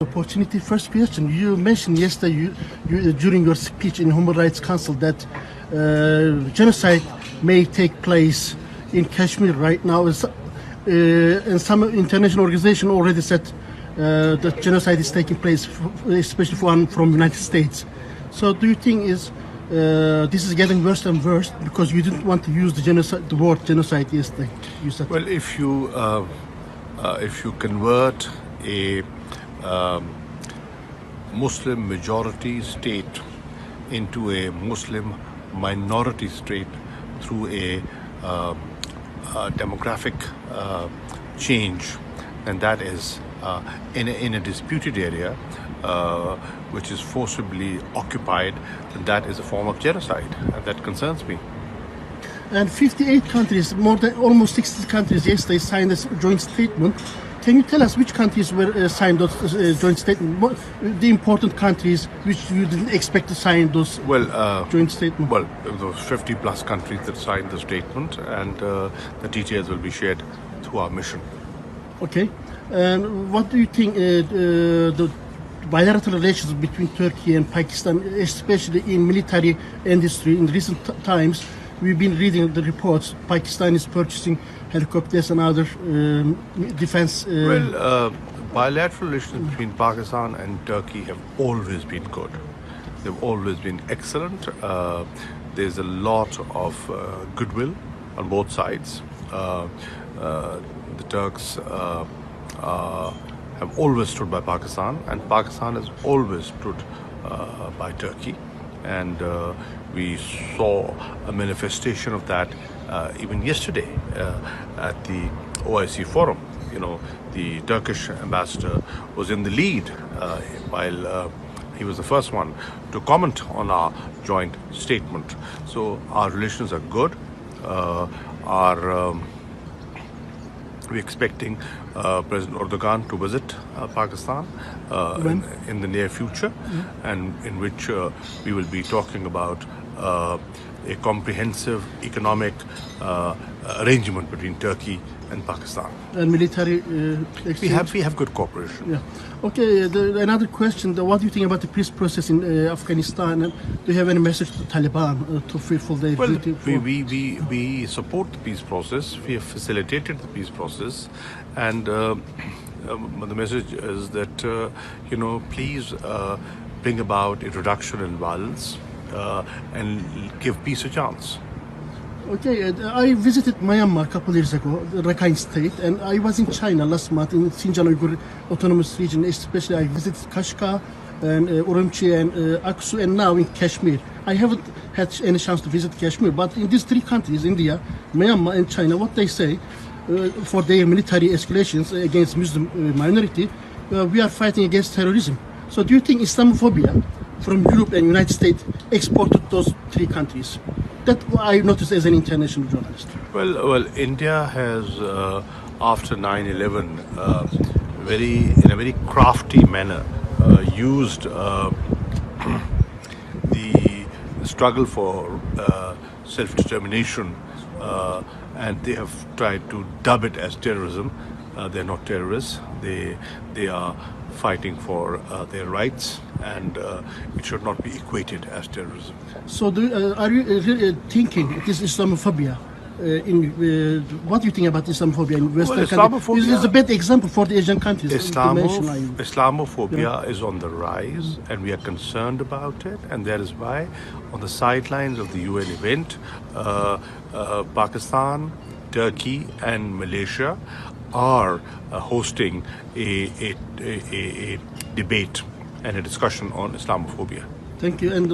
Opportunity. First question, you mentioned yesterday during your speech in Human Rights Council that genocide may take place in Kashmir right now. And some international organization already said that genocide is taking place, especially one from United States. So do you think this is getting worse and worse because you didn't want to use the word genocide yesterday? You said. Well, if you convert a Muslim majority state into a Muslim minority state through a demographic change, and that is in a disputed area which is forcibly occupied, then that is a form of genocide, and that concerns me. And 58 countries, almost 60 countries yesterday signed a joint statement. Can you tell us which countries were signed those joint statements? The important countries which you didn't expect to sign those joint statements? Well, those 50 plus countries that signed the statement, and the details will be shared through our mission. Okay. And what do you think the bilateral relations between Turkey and Pakistan, especially in military industry, in recent times? We've been reading the reports. Pakistan is purchasing helicopters and other defense. Bilateral relations between Pakistan and Turkey have always been good. They've always been excellent. There's a lot of goodwill on both sides. The Turks have always stood by Pakistan, and Pakistan has always stood by Turkey. And we saw a manifestation of that even yesterday at the OIC forum. You know, the Turkish ambassador was in the lead while he was the first one to comment on our joint statement. So our relations are good. We're expecting President Erdogan to visit Pakistan in the near future, and in which we will be talking about a comprehensive economic arrangement between Turkey and Pakistan. And military we have good cooperation. Yeah. Okay. Another question: what do you think about the peace process in Afghanistan? And do you have any message to the Taliban to fulfill their duty? We support the peace process. We have facilitated the peace process, and the message is that please bring about a reduction in violence and give peace a chance. Okay, I visited Myanmar a couple of years ago, the Rakhine State, and I was in China last month in Xinjiang Uyghur Autonomous Region. Especially, I visited Kashgar and Urumqi and Aksu, and now in Kashmir. I haven't had any chance to visit Kashmir, but in these three countries, India, Myanmar, and China, what they say for their military escalations against Muslim minority, we are fighting against terrorism. So, do you think Islamophobia from Europe and United States exported those three countries? That I noticed as an international journalist. Well, India has, after 9/11, in a very crafty manner, used the struggle for self-determination, and they have tried to dub it as terrorism. They're not terrorists. They are fighting for their rights, and it should not be equated as terrorism. So, are you really thinking it is Islamophobia? What do you think about Islamophobia in Western countries? This is a bad example for the Asian countries. Islamophobia is on the rise, and we are concerned about it, and that is why on the sidelines of the UN event, Pakistan, Turkey and Malaysia are hosting a debate and a discussion on Islamophobia. Thank you. And